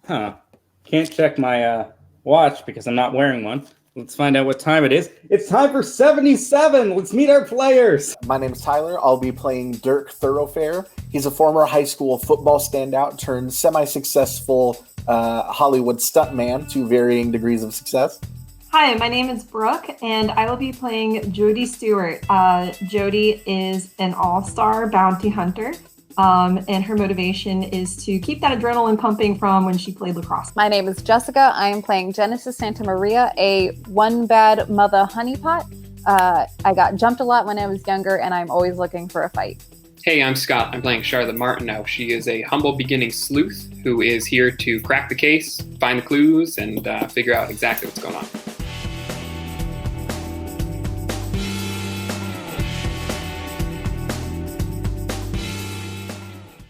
Huh. Can't check my watch because I'm not wearing one. Let's find out what time it is. It's time for 77. Let's meet our players. My name is Tyler. I'll be playing Dirk Thoroughfare. He's a former high school football standout turned semi-successful Hollywood stuntman to varying degrees of success. Hi, my name is Brooke, and I will be playing Jody Stewart. Jody is an all-star bounty hunter, and her motivation is to keep that adrenaline pumping from when she played lacrosse. My name is Jessica. I am playing Genesis Santa Maria, a one bad mother honeypot. I got jumped a lot when I was younger, and I'm always looking for a fight. Hey, I'm Scott. I'm playing Charlotte Martineau. She is a humble beginning sleuth who is here to crack the case, find the clues, and figure out exactly what's going on.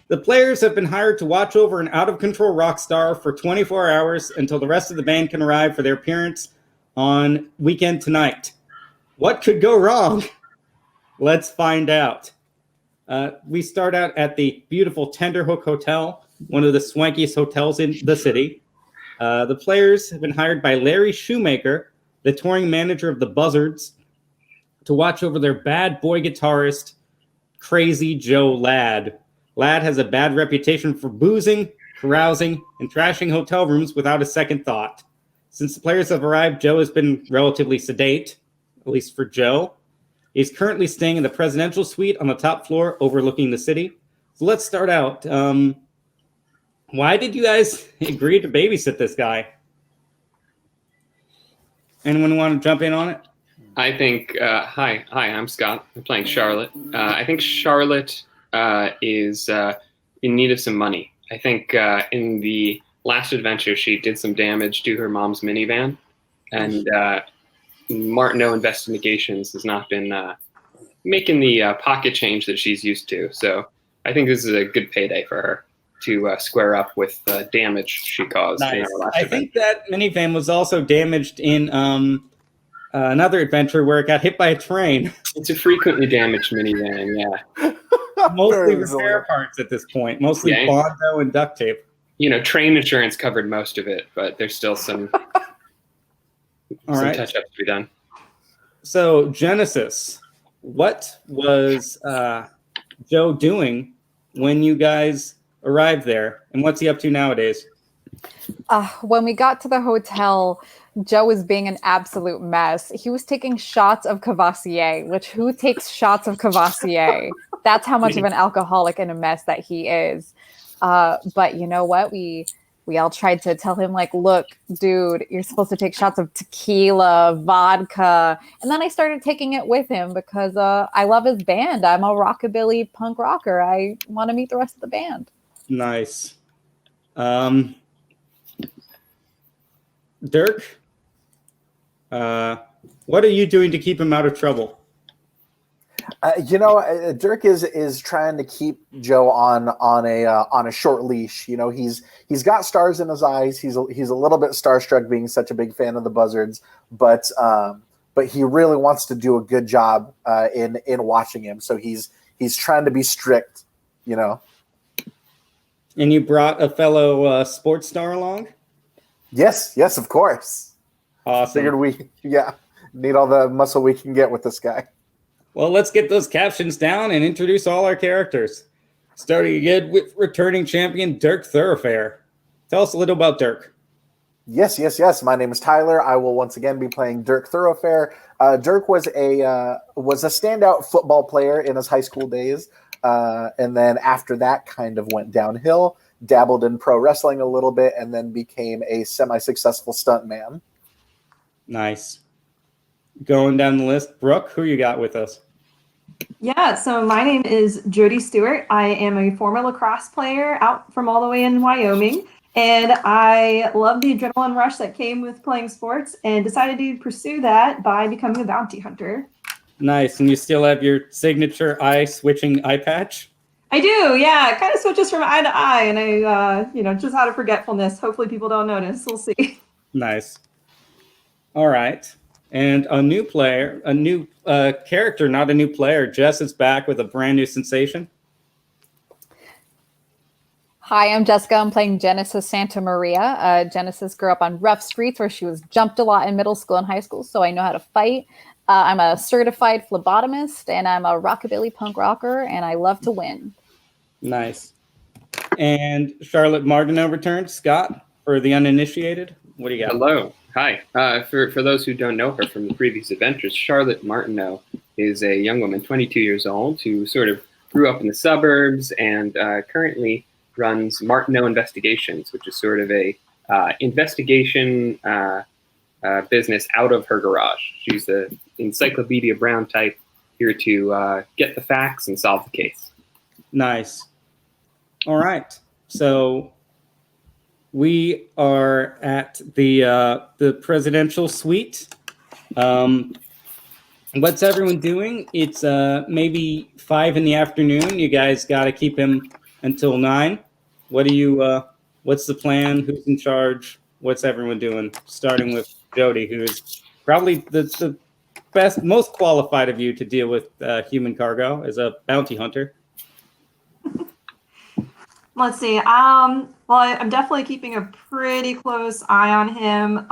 The players have been hired to watch over an out-of-control rock star for 24 hours until the rest of the band can arrive for their appearance on Weekend Tonight. What could go wrong? Let's find out. We start out at the beautiful Tenderhook Hotel, one of the swankiest hotels in the city. The players have been hired by Larry Shoemaker, the touring manager of the Buzzards, to watch over their bad boy guitarist, Crazy Joe Ladd. Ladd has a bad reputation for boozing, carousing, and trashing hotel rooms without a second thought. Since the players have arrived, Joe has been relatively sedate, at least for Joe. He's currently staying in the presidential suite on the top floor overlooking the city. So let's start out. Why did you guys agree to babysit this guy? Anyone want to jump in on it? I think, hi, I'm Scott. I'm playing Charlotte. I think Charlotte is in need of some money. I think in the last adventure, she did some damage to her mom's minivan, and Martineau Investigations has not been making the pocket change that she's used to. So I think this is a good payday for her to square up with the damage she caused. Nice. In our last I event. think that minivan was also damaged in another adventure where it got hit by a train. It's a frequently damaged minivan, yeah. Mostly repair parts at this point, mostly Bondo and duct tape. You know, train insurance covered most of it, but there's still some touch-ups to be done. So, Genesis, what was Joe doing when you guys arrived there, and what's he up to nowadays? When we got to the hotel, Joe was being an absolute mess. He was taking shots of Cavassier, which who takes shots of Cavassier? That's how much of an alcoholic and a mess that he is. But you know what? We all tried to tell him, like, look, dude, you're supposed to take shots of tequila, vodka. And then I started taking it with him because I love his band. I'm a rockabilly punk rocker. I want to meet the rest of the band. Nice. Dirk, what are you doing to keep him out of trouble? Dirk is trying to keep Joe on a short leash. You know, he's got stars in his eyes. He's a little bit starstruck being such a big fan of the Buzzards, but he really wants to do a good job in watching him. So he's trying to be strict, you know. And you brought a fellow sports star along? Yes, of course. Awesome. Figured we need all the muscle we can get with this guy. Well, let's get those captions down and introduce all our characters. Starting again with returning champion Dirk Thoroughfare. Tell us a little about Dirk. Yes. My name is Tyler. I will once again be playing Dirk Thoroughfare. Dirk was a standout football player in his high school days, and then after that, kind of went downhill. Dabbled in pro wrestling a little bit, and then became a semi-successful stuntman. Nice. Going down the list, Brooke, who you got with us? Yeah, so my name is Jody Stewart. I am a former lacrosse player out from all the way in Wyoming, and I love the adrenaline rush that came with playing sports and decided to pursue that by becoming a bounty hunter. Nice. And you still have your signature eye-switching eye patch? I do, yeah. It kind of switches from eye to eye, and I, just out of forgetfulness. Hopefully people don't notice. We'll see. Nice. All right. And a new player, a new character, not a new player. Jess is back with a brand new sensation. Hi, I'm Jessica. I'm playing Genesis Santa Maria. Genesis grew up on rough streets where she was jumped a lot in middle school and high school, so I know how to fight. I'm a certified phlebotomist, and I'm a rockabilly punk rocker, and I love to win. Nice. And Charlotte Martineau returns. Scott, for the uninitiated, what do you got? Hello. Hi. For those who don't know her from the previous adventures, Charlotte Martineau is a young woman, 22 years old, who sort of grew up in the suburbs and currently runs Martineau Investigations, which is sort of a investigation business out of her garage. She's the Encyclopedia Brown type, here to get the facts and solve the case. Nice. All right. So we are at the presidential suite. What's everyone doing? It's maybe 5 in the afternoon. You guys got to keep him until 9. What do you? What's the plan? Who's in charge? What's everyone doing? Starting with Jody, who is probably the best, most qualified of you to deal with human cargo as a bounty hunter. Let's see. Well, I'm definitely keeping a pretty close eye on him.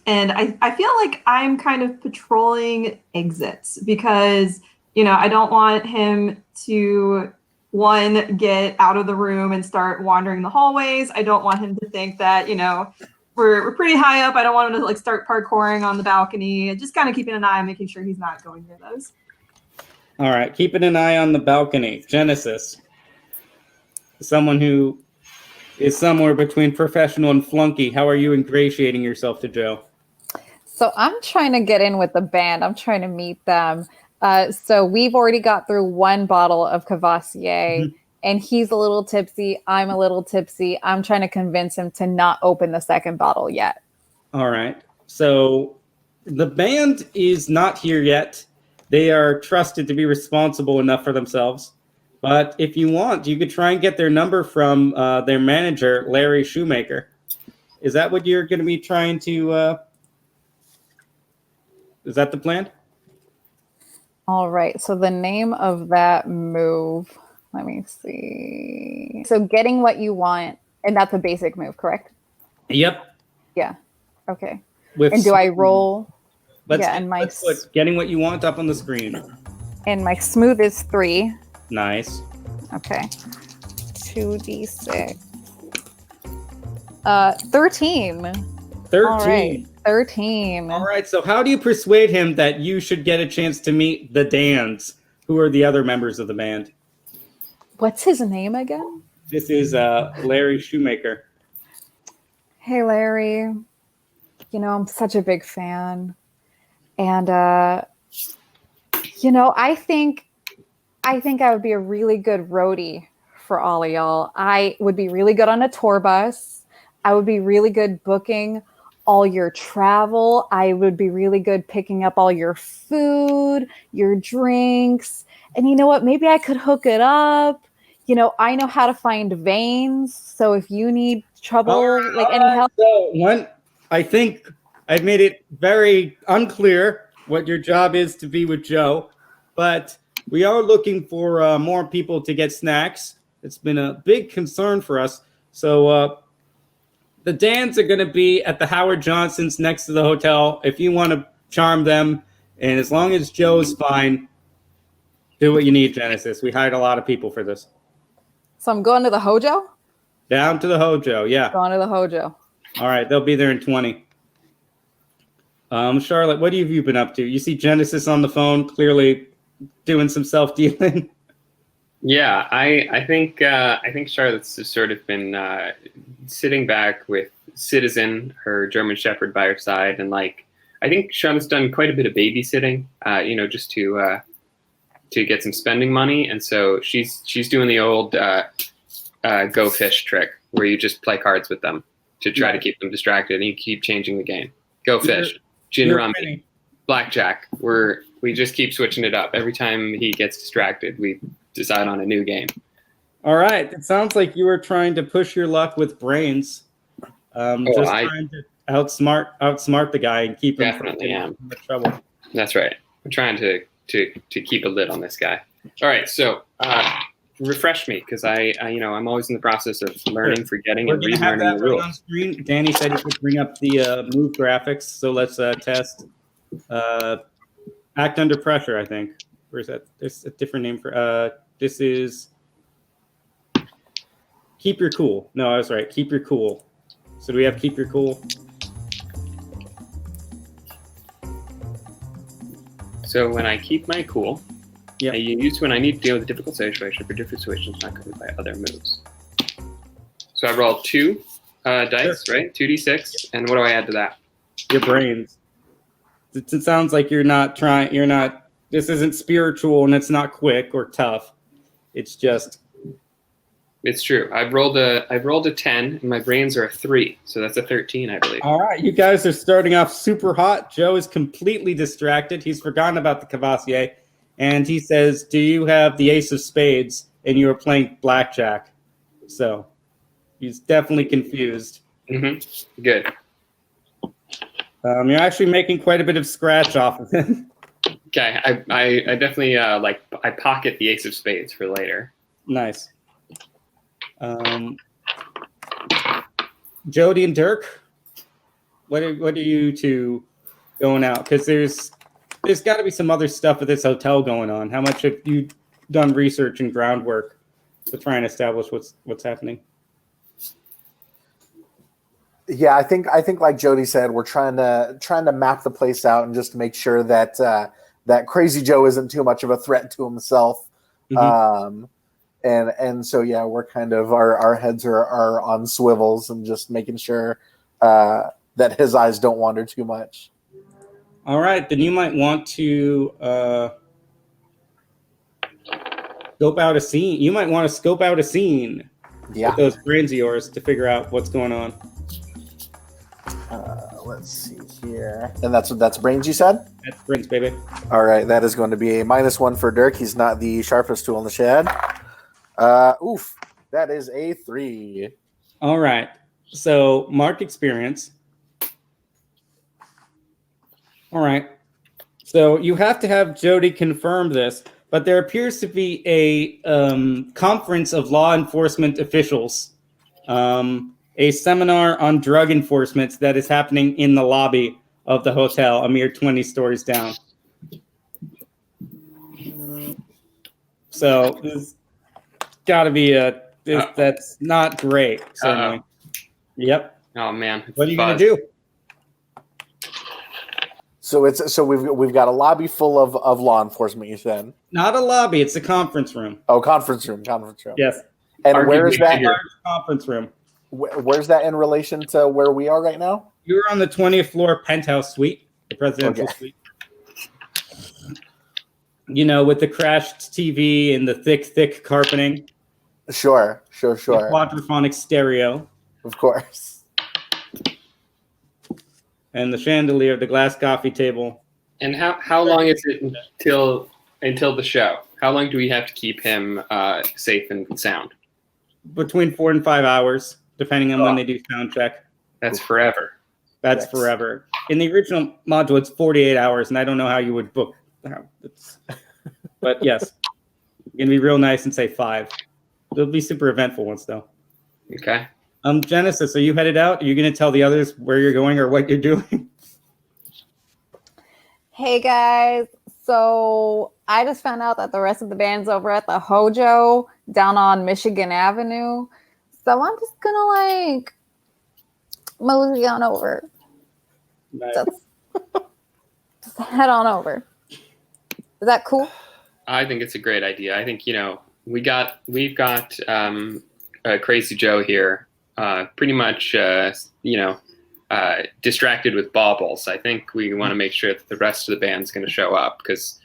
And I feel like I'm kind of patrolling exits because, I don't want him to, one, get out of the room and start wandering the hallways. I don't want him to think that, we're pretty high up. I don't want him to start parkouring on the balcony. Just kind of keeping an eye on making sure he's not going near those. All right. Keeping an eye on the balcony. Genesis. Someone who is somewhere between professional and flunky. How are you ingratiating yourself to Joe? So I'm trying to get in with the band. I'm trying to meet them. So we've already got through 1 bottle of Cavassier, and he's a little tipsy. I'm a little tipsy. I'm trying to convince him to not open the 2nd bottle yet. All right. So the band is not here yet. They are trusted to be responsible enough for themselves. But if you want, you could try and get their number from their manager, Larry Shoemaker. Is that what you're going to be trying to... Is that the plan? All right. So the name of that move, let me see. So getting what you want, and that's a basic move, correct? Yep. Yeah. Okay. With and do I roll? Let's put getting what you want up on the screen. And my smooth is 3. Nice. Okay. 2d6. 13. 13. All right. 13. All right. So how do you persuade him that you should get a chance to meet the Dans, who are the other members of the band? What's his name again? This is Larry Shoemaker. Hey, Larry. I'm such a big fan. And, I think I would be a really good roadie for all of y'all. I would be really good on a tour bus. I would be really good booking all your travel. I would be really good picking up all your food, your drinks. And you know what? Maybe I could hook it up. I know how to find veins. So if you need trouble, any help. So I think I've made it very unclear what your job is to be with Joe, but we are looking for more people to get snacks. It's been a big concern for us. So the Dans are going to be at the Howard Johnson's next to the hotel. If you want to charm them, and as long as Joe's fine, do what you need, Genesis. We hired a lot of people for this. So I'm going to the Hojo? Down to the Hojo, yeah. Going to the Hojo. All right, they'll be there in 20. Charlotte, what have you been up to? You see Genesis on the phone, clearly doing some self-dealing. Yeah, I think Charlotte's just sort of been sitting back with Citizen, her German Shepherd, by her side, and I think Charlotte's done quite a bit of babysitting, just to get some spending money, and so she's doing the old go fish trick where you just play cards with them to try to keep them distracted, and you keep changing the game. Go fish, gin rummy, blackjack. We just keep switching it up. Every time he gets distracted, we decide on a new game. All right. It sounds like you were trying to push your luck with brains. Trying to outsmart the guy and keep him from trouble. That's right. I'm trying to keep a lid on this guy. All right. So refresh me, because I'm always in the process of learning, forgetting, We're and going to have relearning that the right rules. on screen. Danny said he could bring up the move graphics, so let's test. Act Under Pressure, I think. Where is that? There's a different name for this is Keep Your Cool. No, I was right. Keep Your Cool. So do we have Keep Your Cool? So when I keep my cool, Yep. I use when I need to deal with a difficult situation for different situations not covered by other moves. So I roll 2 dice, Sure. right? 2d6, and what do I add to that? Your brains. It sounds like you're not trying. You're not. This isn't spiritual, and it's not quick or tough. It's just. It's true. I've rolled a 10, and my brains are a 3, so that's a 13, I believe. All right, you guys are starting off super hot. Joe is completely distracted. He's forgotten about the Cavassier, and he says, "Do you have the Ace of Spades?" And you are playing blackjack, so he's definitely confused. Mm-hmm. Good. You're actually making quite a bit of scratch off of him. Okay, I definitely I pocket the Ace of Spades for later. Nice. Jody and Dirk, what are you two going out? Because there's got to be some other stuff at this hotel going on. How much have you done research and groundwork to try and establish what's happening? Yeah, I think like Jody said, we're trying to map the place out and just to make sure that that Crazy Joe isn't too much of a threat to himself. Mm-hmm. And so yeah, we're kind of our heads are on swivels and just making sure that his eyes don't wander too much. All right, then you might want to scope out a scene. You might want to scope out a scene Yeah. with those brains of yours to figure out what's going on. Let's see here. And that's brains, you said? That's brains, baby. All right, that is going to be a -1 for Dirk. He's not the sharpest tool in the shed. Oof, that is a 3. All right. So mark experience. All right. So you have to have Jody confirm this, but there appears to be a conference of law enforcement officials, a seminar on drug enforcement that is happening in the lobby of the hotel, a mere 20 stories down. So there's got to be that's not great. Certainly. Yep. Oh man. What are you gonna do? So we've got a lobby full of law enforcement. You said Not a lobby. It's a conference room. oh, conference room. Yes. And where is that? Large conference room. Where's that in relation to where we are right now? You're on the 20th floor penthouse suite, the presidential suite. You know, with the crashed TV and the thick carpeting. Sure. The quadraphonic stereo. Of course. And the chandelier, the glass coffee table. And how long is it until the show? How long do we have to keep him safe and sound? Between 4 and 5 hours, depending on when they do sound check. That's forever. That's forever. In the original module, it's 48 hours, and I don't know how you would book. But yes, you're going to be real nice and say 5. It'll be super eventful once, though. Okay. Genesis, are you headed out? Are you going to tell the others where you're going or what you're doing? Hey guys, so I just found out that the rest of the band's over at the Hojo down on Michigan Avenue. So I'm just gonna mosey on over. Nice. Just head on over. Is that cool? I think it's a great idea. I think we've got Crazy Joe here, pretty much distracted with baubles. I think we want to make sure that the rest of the band's going to show up because,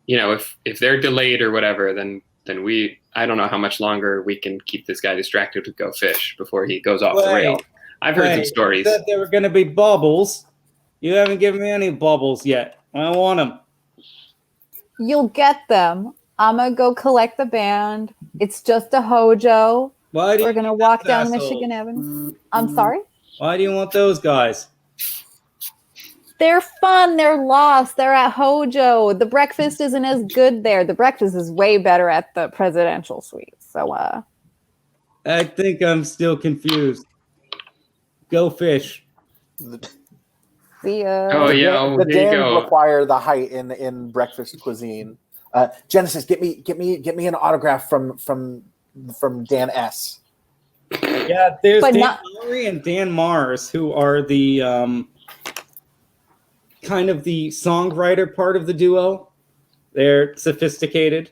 if they're delayed or whatever, then I don't know how much longer we can keep this guy distracted with Go Fish before he goes off the rail. I've heard some stories. You said there were going to be baubles. You haven't given me any baubles yet. I want them. You'll get them. I'm gonna go collect the band. It's just a Hojo. We're gonna walk down Michigan Avenue. I'm sorry? Why do you want those guys? They're fun. They're lost. They're at Hojo. The breakfast isn't as good there. The breakfast is way better at the presidential suite. So, I think I'm still confused. Go fish. see ya. Oh, yeah. Oh, The here you Dans go. require the height in breakfast cuisine. Genesis, get me an autograph from Dan S. Yeah, there's But Dan not- Lowry and Dan Mars, who are the kind of the songwriter part of the duo. They're sophisticated.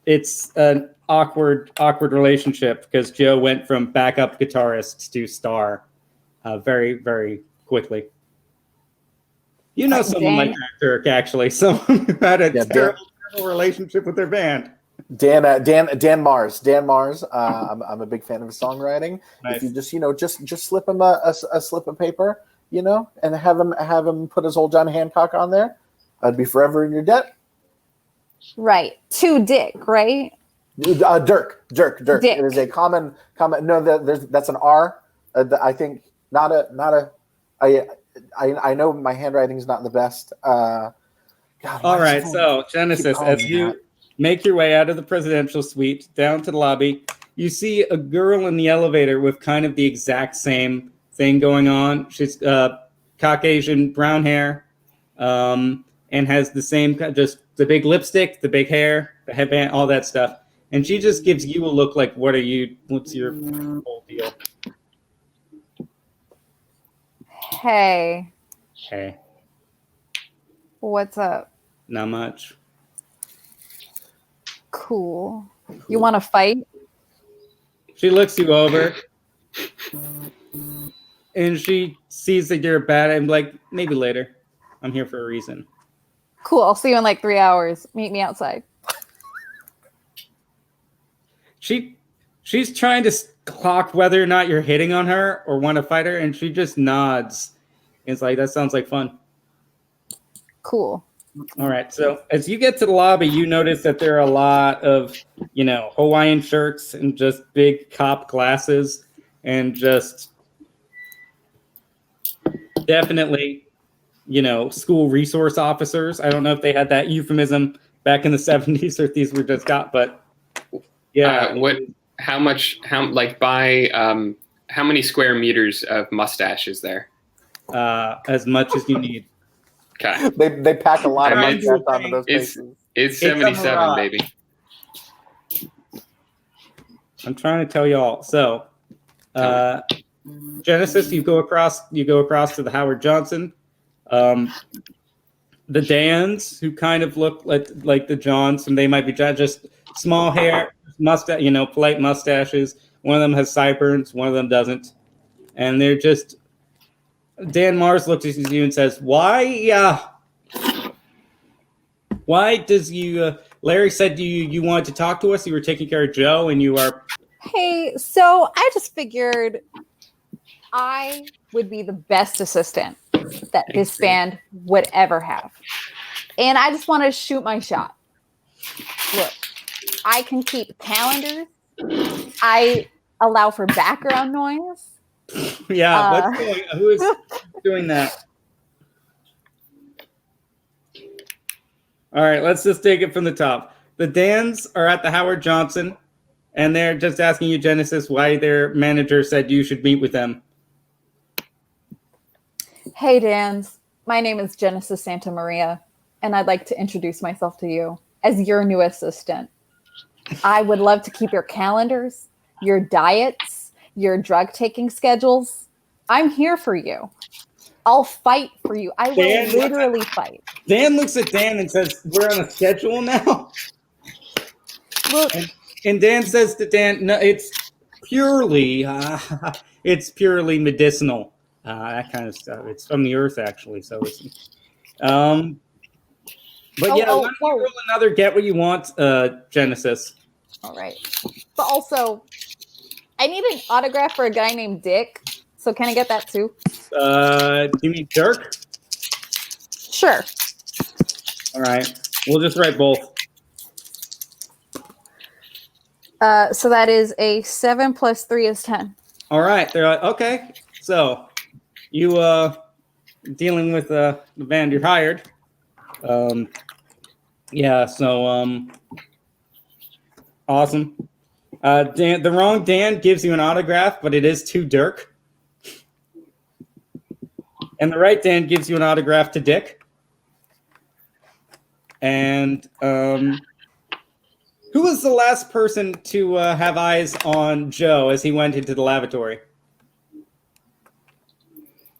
It's an awkward relationship because Joe went from backup guitarist to star very, very quickly. You know someone like Matt Dirk, actually. Someone who had a terrible relationship with their band. Dan Mars. I'm a big fan of his songwriting. Nice. If you just slip him a slip of paper, and have him put his old John Hancock on there, I'd be forever in your debt. Right. To Dick, right? Dirk. Dick. It is a common. No, that's an R. I think not a. I know my handwriting is not the best. God, All right, so Genesis, as you make your way out of the presidential suite down to the lobby, you see a girl in the elevator with kind of the exact same thing going on. She's Caucasian, brown hair, and has the same, just the big lipstick, the big hair, the headband, all that stuff. And she just gives you a look like, what's your whole deal? Hey, Hey, what's up? not much. Cool. You want to fight? She looks you over, and she sees that you're bad. I'm like, maybe later. I'm here for a reason. Cool. I'll see you in like 3 hours. Meet me outside. She's trying to clock whether or not you're hitting on her or want to fight her, and she just nods. It's like, that sounds like fun. Cool. All right. So as you get to the lobby, you notice that there are a lot of, Hawaiian shirts and just big cop glasses and just definitely, school resource officers. I don't know if they had that euphemism back in the 70s or if these were just got, but yeah. How many square meters of mustache is there? As much as you need. Okay. They pack a lot of I mean, money onto those places. It's 77, baby. I'm trying to tell y'all. So, Genesis, you go across to the Howard Johnson. The Dans, who kind of look like the Johns, and they might be just small hair, mustache, polite mustaches. One of them has sideburns, one of them doesn't, and they're just. Dan Mars looks at you and says, "Why does you?" Larry said you wanted to talk to us. You were taking care of Joe, and you are. Hey, so I just figured I would be the best assistant that this band would ever have. And I just want to shoot my shot. Look, I can keep calendars. I allow for background noise. Yeah, who is doing that? All right, let's just take it from the top. The Dans are at the Howard Johnson, and they're just asking you, Genesis, why their manager said you should meet with them. Hey, Dans. My name is Genesis Santa Maria, and I'd like to introduce myself to you as your new assistant. I would love to keep your calendars, your diets, your drug-taking schedules. I'm here for you. I'll fight for you. I will literally fight. Dan looks at Dan and says, "We're on a schedule now?" Look, and Dan says to Dan, "No, it's purely medicinal. That kind of stuff. It's from the earth, actually. So it's, but why don't you roll another get what you want, Genesis? All right. But also, I need an autograph for a guy named Dick. So can I get that too? You mean Dirk? Sure. All right. We'll just write both. So that is a 7 + 3 is 10. All right. They're like, okay. So you dealing with the band you hired. Yeah, so awesome. Dan, the wrong Dan gives you an autograph, but it is to Dirk. And the right Dan gives you an autograph to Dick. And who was the last person to have eyes on Joe as he went into the lavatory?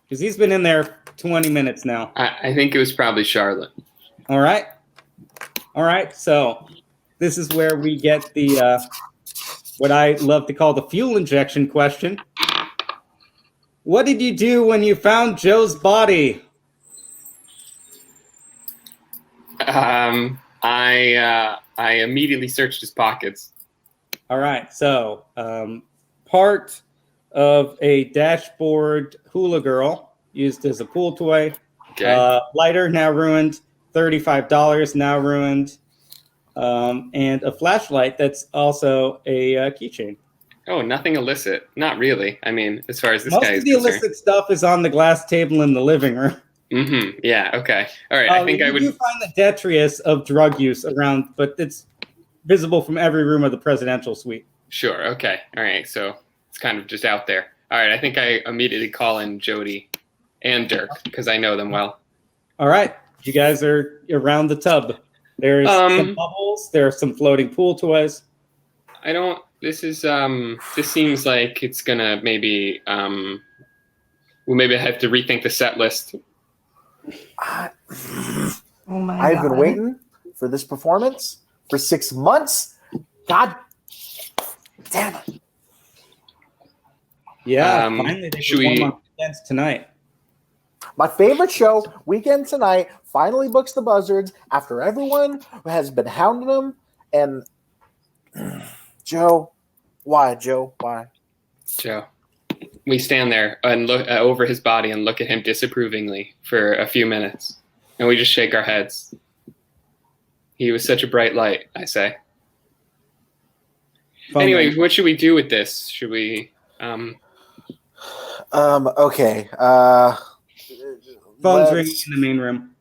Because he's been in there 20 minutes now. I think it was probably Charlotte. All right. All right. So this is where we get the what I love to call the fuel injection question. What did you do when you found Joe's body? I immediately searched his pockets. All right. So part of a dashboard hula girl used as a pool toy. Okay. Lighter, now ruined. $35, now ruined. And a flashlight that's also a keychain. Oh, nothing illicit. Not really. I mean, as far as this Most guy of is the concerned. illicit stuff is on the glass table in the living room. Mm-hmm. Yeah. Okay. All right. I think I would. You find the detritus of drug use around, but it's visible from every room of the presidential suite. Sure. Okay. All right. So it's kind of just out there. All right. I think I immediately call in Jody and Dirk because I know them well. All right. You guys are around the tub. There's some bubbles. There are some floating pool toys. I don't. This is. This seems like it's gonna maybe. We'll maybe have to rethink the set list. Oh my I've God. been waiting for this performance for 6 months. God damn it. Yeah. Finally, they should perform we- on weekends tonight. My favorite show, Weekend Tonight, finally books the Buzzards after everyone has been hounding them. And Joe, why, Joe? Why? Joe. We stand there and look over his body and look at him disapprovingly for a few minutes, and we just shake our heads. He was such a bright light, I say. Anyway, what should we do with this? Should we? Okay. Phone's let's- ringing in the main room.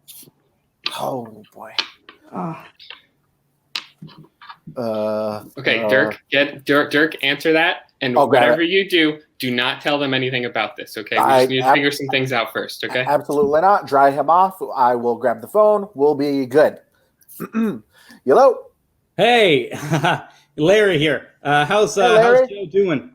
Oh boy. Oh. Okay, Dirk, answer that, and I'll grab whatever you do not tell them anything about this. Okay, we just need to figure some things out first. Okay. Absolutely not. Dry him off. I will grab the phone. We'll be good. Hello. Hey, Larry here. How's Larry. Joe doing?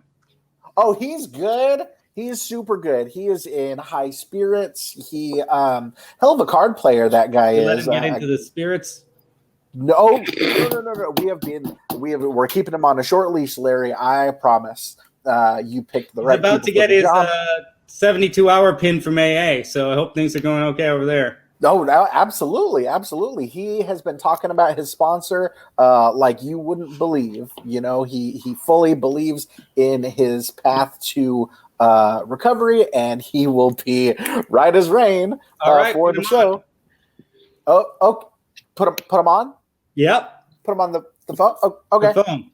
Oh, he's good. He's super good. He is in high spirits. He hell of a card player. That guy You let is. him get into the spirits. No. We're keeping him on a short leash, Larry. I promise. You picked the He's right. about to people for get the his job. 72-hour pin from AA, so I hope things are going okay over there. No, absolutely. He has been talking about his sponsor like you wouldn't believe. You know, he fully believes in his path to recovery, and he will be right as rain All right, for put the him show. Oh, put him on. Yep. Put him on the phone. Oh, okay. The phone.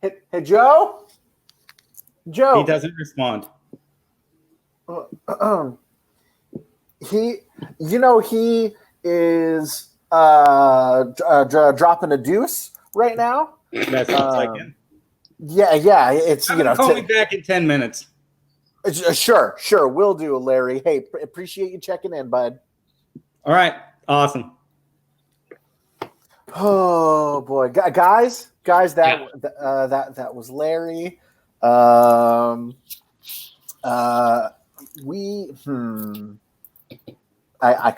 Hey, Joe. He doesn't respond. He is dropping a deuce right now. That sounds like him. Yeah. It's Call me back in 10 minutes. Sure, will do, Larry. Hey, appreciate you checking in, bud. All right. Awesome. Oh boy, guys, that was Larry. I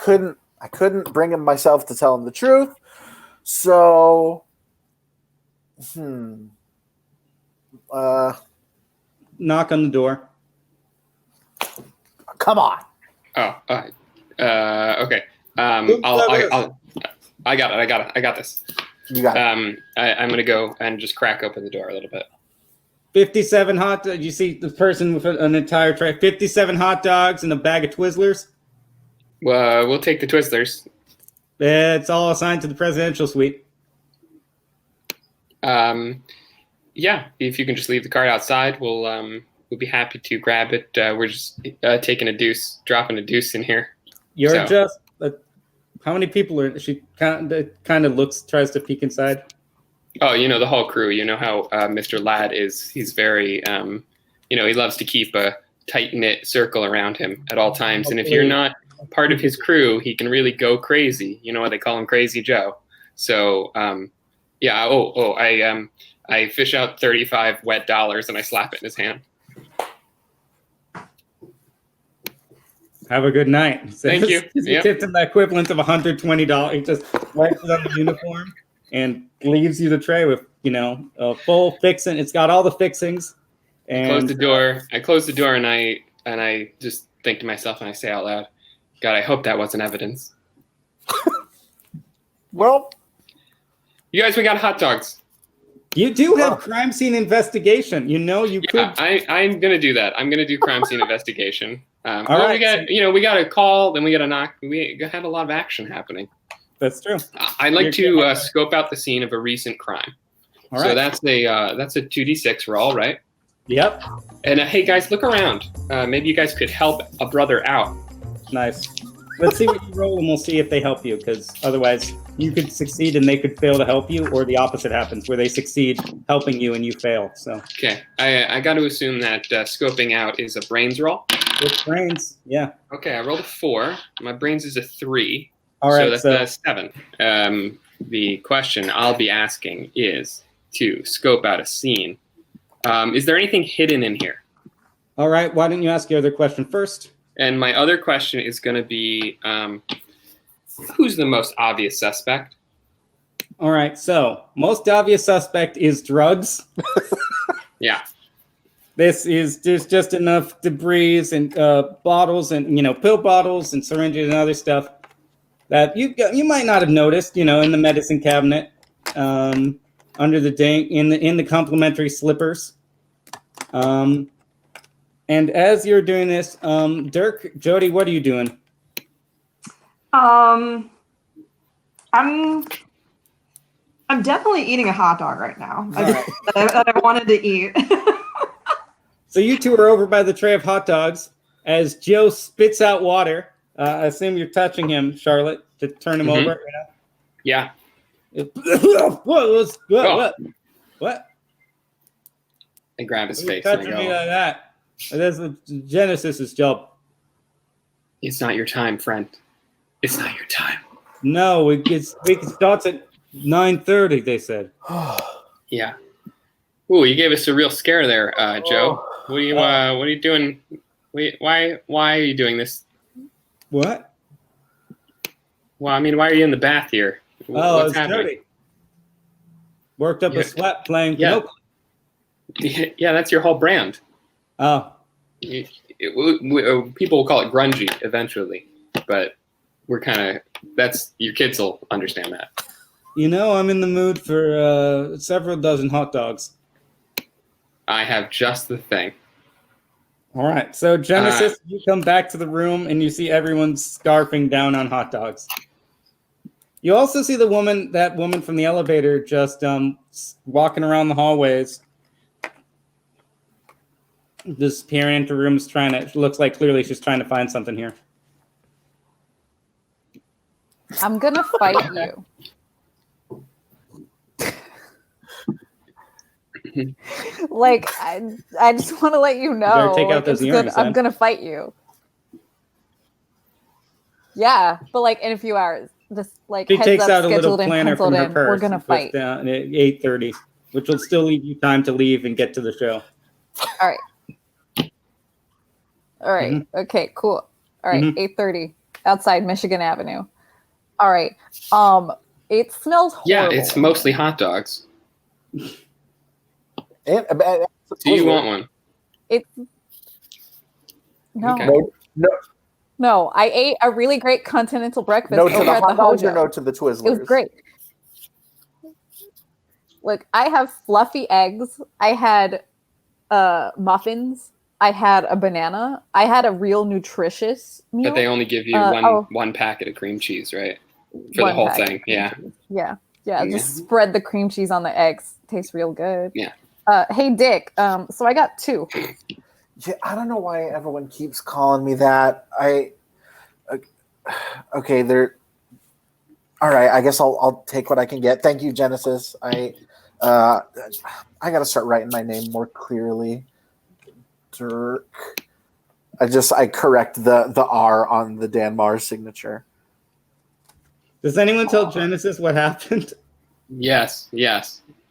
couldn't bring myself to tell him the truth. So, Knock on the door. come on. Oh, okay. I got it. I got this. You got it. I'm gonna go and just crack open the door a little bit. 57 hot dogs. You see the person with an entire tray. 57 hot dogs and a bag of Twizzlers. We'll take the Twizzlers. It's all assigned to the presidential suite. Yeah, if you can just leave the cart outside, we'll we'll be happy to grab it. We're just dropping a deuce in here. You're So. just. How many people are? She kind of looks, tries to peek inside. Oh, the whole crew. You know how Mr. Ladd is. He's very, he loves to keep a tight-knit circle around him at all times. And if you're not part of his crew, he can really go crazy. You know why they call him Crazy Joe. So, yeah. I fish out 35 wet dollars and I slap it in his hand. Have a good night. Thank you. He tipped him the equivalent of $120. He just wipes it on the uniform and leaves you the tray with, a full fixing. It's got all the fixings. And I close the door and I just think to myself and I say out loud, God, I hope that wasn't evidence. Well, you guys, we got hot dogs. You do have crime scene investigation. You could. I'm gonna do that. I'm gonna do crime scene investigation. All right. We got a call, then we got a knock. We had a lot of action happening. That's true. I'd like to scope out the scene of a recent crime. All right. So that's a 2d6 roll, right? Yep. And hey guys, look around. Maybe you guys could help a brother out. Nice. Let's see what you roll, and we'll see if they help you. Because otherwise, you could succeed and they could fail to help you, or the opposite happens, where they succeed helping you and you fail. So. Okay. I got to assume that scoping out is a brains roll. With brains, yeah. Okay, I rolled a 4. My brains is a 3. All right, so that's a 7. The question I'll be asking is to scope out a scene. Is there anything hidden in here? All right, why don't you ask your other question first? And my other question is going to be, who's the most obvious suspect? All right, so most obvious suspect is drugs. Yeah. There's just enough debris and bottles and pill bottles and syringes and other stuff that you might not have noticed, in the medicine cabinet, under the in the complimentary slippers. And as you're doing this, Dirk, Jody, what are you doing? I'm definitely eating a hot dog right now. That I wanted to eat. So you two are over by the tray of hot dogs as Joe spits out water. I assume you're touching him, Charlotte, to turn him over. Yeah. What? I grab his face. Touching me like that. That's Genesis's job. It's not your time, friend. It's not your time. No, it starts at 9:30. They said. Yeah. Ooh, you gave us a real scare there, Joe. What are you doing? Why are you doing this? What? Well, I mean, why are you in the bath here? What's happening? Dirty. Worked up a sweat playing. Yeah. Nope. Yeah, that's your whole brand. Oh. People will call it grungy eventually, but that's your kids will understand that. I'm in the mood for several dozen hot dogs. I have just the thing. All right. So, Genesis, you come back to the room and you see everyone scarfing down on hot dogs. You also see that woman from the elevator just walking around the hallways, just peering into rooms, looks like clearly she's trying to find something here. I'm going to fight you. I just want to let you know. Take out those earrings, I'm gonna fight you. Yeah, but in a few hours, just she heads takes up, out a little scheduled planner and from penciled her in. purse. We're gonna fight at 8:30, which will still leave you time to leave and get to the show. All right. Mm-hmm. Okay. Cool. All right. 8:30 outside Michigan Avenue. All right. It smells horrible. Yeah, it's mostly hot dogs. Do you want one? No. Okay. No, I ate a really great continental breakfast No to over the at hot the dogs Hojo. or no to the Twizzlers? It was great. Look, I have fluffy eggs. I had muffins. I had a banana. I had a real nutritious meal. But they only give you one packet of cream cheese, right? For the whole thing. Yeah. Yeah. Just spread the cream cheese on the eggs. Tastes real good. Yeah. Hey, Dick. So I got 2. Yeah, I don't know why everyone keeps calling me that. Okay, they're all right. I guess I'll take what I can get. Thank you, Genesis. I got to start writing my name more clearly. Dirk. I correct the R on the Dan Mars signature. Does anyone tell Genesis what happened? Yes.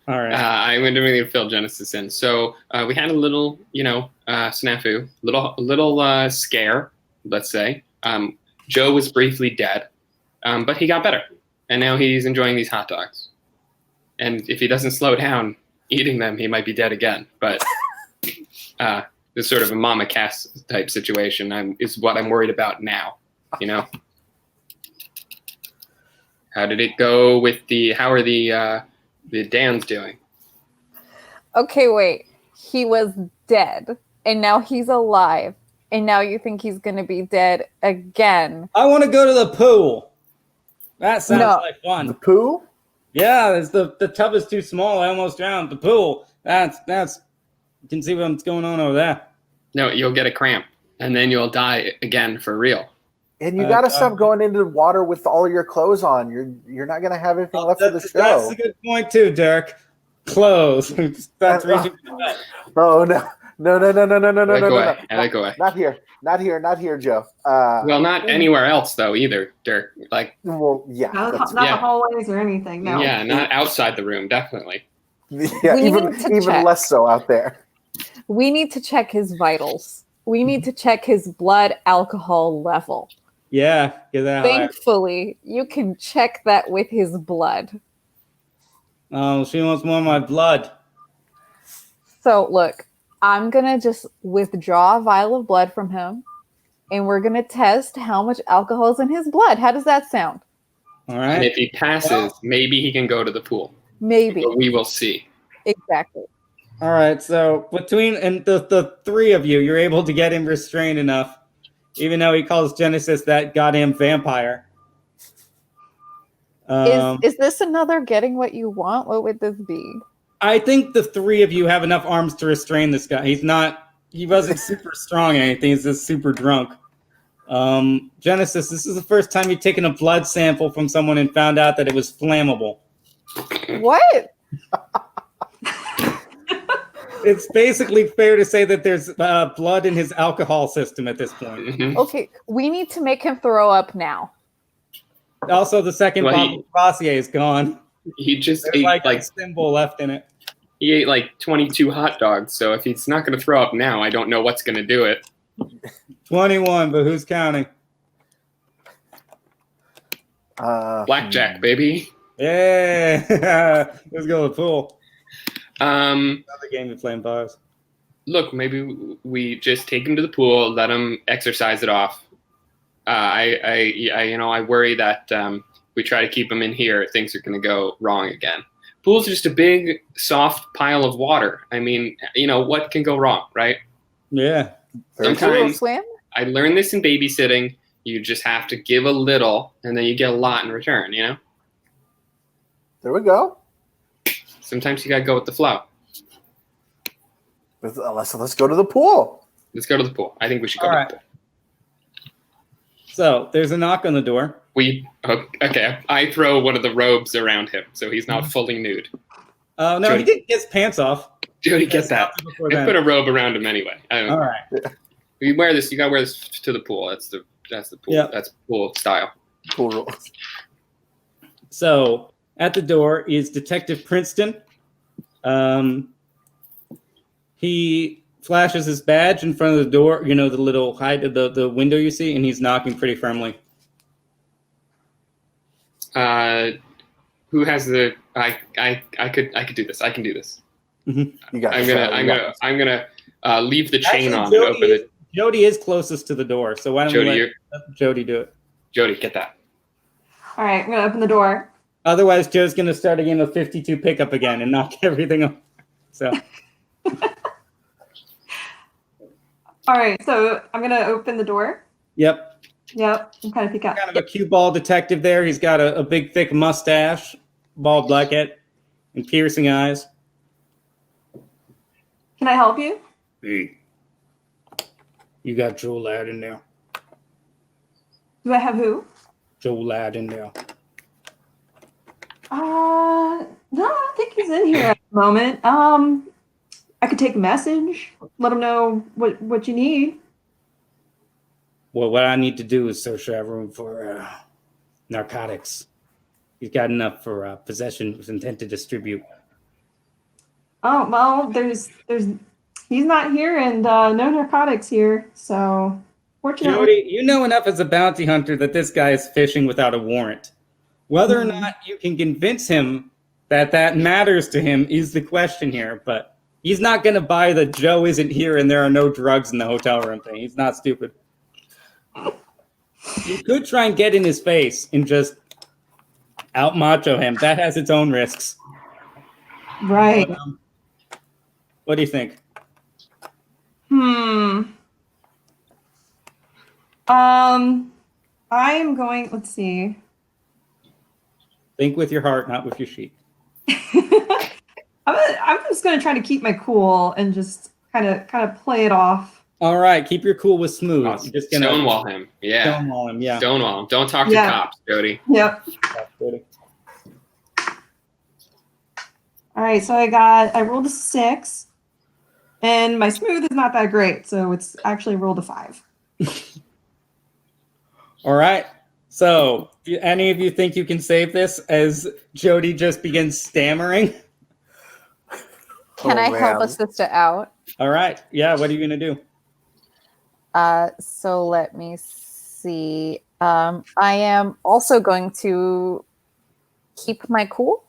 All right. I'm going to fill Genesis in. So we had a little, snafu, little scare, let's say. Joe was briefly dead, but he got better, and now he's enjoying these hot dogs. And if he doesn't slow down eating them, he might be dead again. But this sort of a Mama Cass type situation is what I'm worried about now. How did it go with how are the Dans doing? Okay, wait. He was dead, and now he's alive, and now you think he's going to be dead again. I want to go to the pool. That sounds like fun. The pool? Yeah, the tub is too small. I almost drowned. The pool. That's. You can see what's going on over there. No, you'll get a cramp, and then you'll die again for real. And you got to stop going into the water with all your clothes on. You're not going to have anything left for the show. That's a good point too, Dirk. Clothes. That's reaching. Oh no! No! Go away. Not here, Joe. Well, not anywhere else though either, Dirk. Well, yeah. Not the hallways or anything. No. Yeah, not outside the room, definitely. Yeah, even less so out there. We need to check his vitals. We need to check his blood alcohol level. Yeah, get that. Thankfully, you can check that with his blood. Oh, she wants more of my blood. So, look, I'm going to just withdraw a vial of blood from him, and we're going to test how much alcohol is in his blood. How does that sound? All right. And if he passes, maybe he can go to the pool. Maybe. But we will see. Exactly. All right, so between the three of you, you're able to get him restrained enough, even though he calls Genesis that goddamn vampire. Is this another getting what you want? What would this be? I think the three of you have enough arms to restrain this guy. He wasn't super strong or anything. He's just super drunk. Genesis, this is the first time you've taken a blood sample from someone and found out that it was flammable. What? It's basically fair to say that there's blood in his alcohol system at this point. Mm-hmm. Okay, we need to make him throw up now. Also, the second bottle of Vassier is gone. He just There's ate a symbol left in it. He ate 22 hot dogs, so if he's not going to throw up now, I don't know what's going to do it. 21, but who's counting? Blackjack, baby. Yeah, let's go to the pool. Another game of flame bars. Look, maybe we just take him to the pool, let him exercise it off. I worry that we try to keep him in here, things are going to go wrong again. Pool's just a big, soft pile of water. I mean, what can go wrong, right? Yeah. Sometimes Swim? I learned this in babysitting. You just have to give a little, and then you get a lot in return. There we go. Sometimes you gotta go with the flow. Let's go to the pool. Let's go to the pool. I think we should go to the pool. So there's a knock on the door. Okay. I throw one of the robes around him, so he's not fully nude. Oh no, he didn't get his pants off. Jody, get that. I put a robe around him anyway. All right. You wear this. You gotta wear this to the pool. That's the pool. Yep. That's pool style. Pool rules. So at the door is Detective Princeton. He flashes his badge in front of the door. The little height of the window you see, and he's knocking pretty firmly. Who has the? I could do this. I can do this. Mm-hmm. You got. I'm gonna leave the chain on and open it. Jody is closest to the door, so why don't we let Jody do it? Jody, get that. All right, I'm gonna open the door. Otherwise, Joe's gonna start a game of 52 pickup again and knock everything off. So. All right, so I'm gonna open the door. Yep. I'm kind of peek out. Kind of a cue ball detective there. He's got a big, thick mustache, bald black head, and piercing eyes. Can I help you? Hey, You got Joe Lad in there. Do I have who? Joe Lad in there. No, I don't think he's in here at the moment. I could take a message, let him know what you need. Well, what I need to do is search that room for narcotics. He's got enough for possession with intent to distribute. Oh, well, he's not here and no narcotics here, so fortunately. Jody, you know enough as a bounty hunter that this guy is fishing without a warrant. Whether or not you can convince him that matters to him is the question here, but he's not going to buy the Joe isn't here and there are no drugs in the hotel room thing. He's not stupid. You could try and get in his face and just out macho him. That has its own risks. Right. But, what do you think? I'm going, let's see. Think with your heart, not with your sheep. I'm just going to try to keep my cool and just kind of play it off. All right, keep your cool with smooth. Oh, You're just gonna stonewall him. Yeah. Stonewall him, yeah. Stonewall him. Don't talk to cops, Jody. Yep. All right, so I rolled a 6, and my smooth is not that great, so it's actually rolled a 5. All right. So, do any of you think you can save this as Jody just begins stammering? Can I help a sister out? All right. Yeah, what are you going to do? So let me see. I am also going to keep my cool.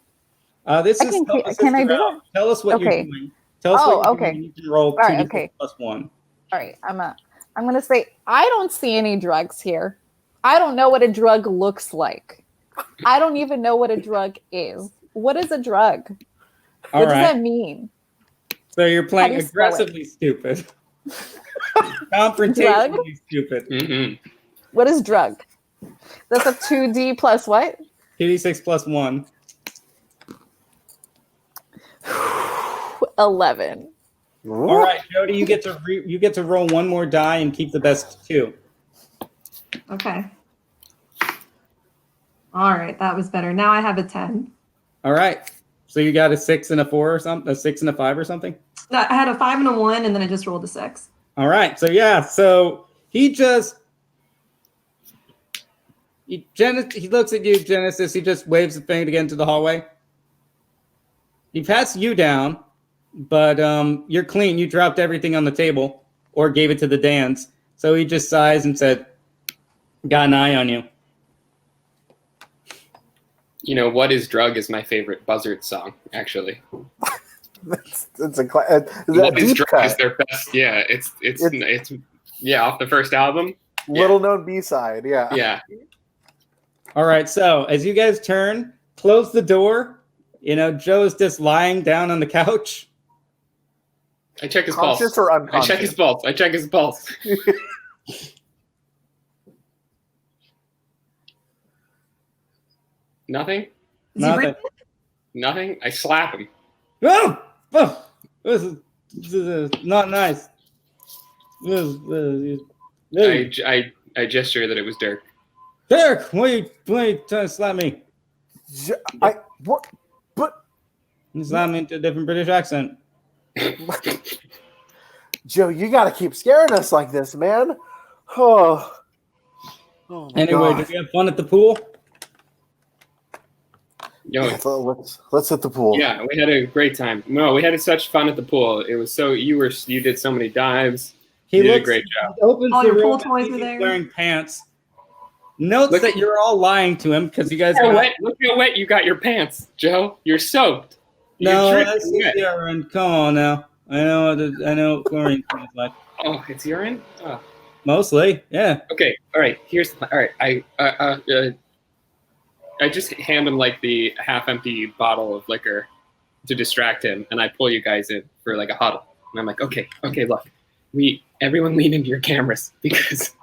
This is can I do that? Tell us what you're doing. Tell us what you're doing. You can roll 2d6 plus 1. All right. I'm going to say I don't see any drugs here. I don't know what a drug looks like. I don't even know what a drug is. What is a drug? What does that mean? So you're playing aggressively stupid. Confrontationally stupid. Mm-hmm. What is drug? That's a 2D plus what? 2d6 plus 1. 11. All right, Jody, you get to roll one more die and keep the best 2. Okay. All right, that was better. Now I have a 10. All right. So you got a 6 and a 4 or something? A 6 and a 5 or something? No, I had a 5 and a 1, and then I just rolled a 6. All right. So yeah. So he looks at you, Genesis. He just waves the thing again to the hallway. He pats you down, but you're clean. You dropped everything on the table or gave it to the dance. So he just sighs and said, "Got an eye on you." You know, What Is Drug is my favorite Buzzard song, actually. What Is Drug is their best. Yeah, it's off the first album. Little known B-side, yeah. Yeah. All right. So as you guys turn, close the door. You know, Joe's just lying down on the couch. I check his pulse. Conscious or unconscious? I check his pulse. Nothing? Nothing? I slap him. Oh! This is not nice. I gesture that it was Dirk. Dirk, why are you trying to slap me? What? But You slap me into a different British accent. Joe, you got to keep scaring us like this, man. Oh Anyway, did we have fun at the pool? Yo, let's hit the pool. yeah, we had a great time. No, we had such fun at the pool. It was so you did so many dives. You did a great job. Opens All the your room, pool toys were there. wearing pants. Notes that you're all lying to him because you guys. Look how wet you got your pants, Joe. You're soaked. No, You're that's dripping wet. urine. Come on now. I know what chlorine is like. Oh, it's urine. Oh. Mostly, yeah. Okay, all right. I just hand him like the half-empty bottle of liquor to distract him, and I pull you guys in for like a huddle. And I'm like, okay, look, everyone lean into your cameras because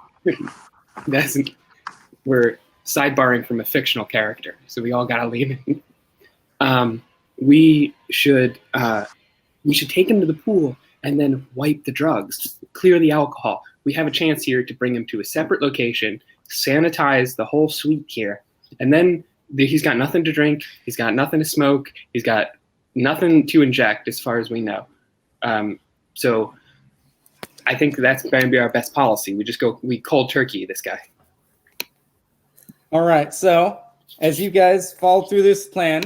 we're sidebarring from a fictional character, so we all gotta lean in. We should take him to the pool and then wipe the drugs, clear the alcohol. we have a chance here to bring him to a separate location, sanitize the whole suite here, and then he's got nothing to drink, he's got nothing to smoke, he's got nothing to inject as far as we know. So I think that's going to be our best policy. We cold turkey this guy. All right. So as you guys follow through this plan,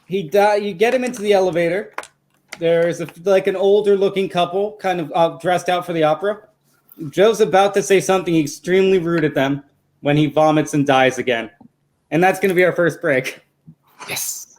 you get him into the elevator. There's an older looking couple kind of dressed out for the opera. Joe's about to say something extremely rude at them when he vomits and dies again. And that's going to be our first break. Yes.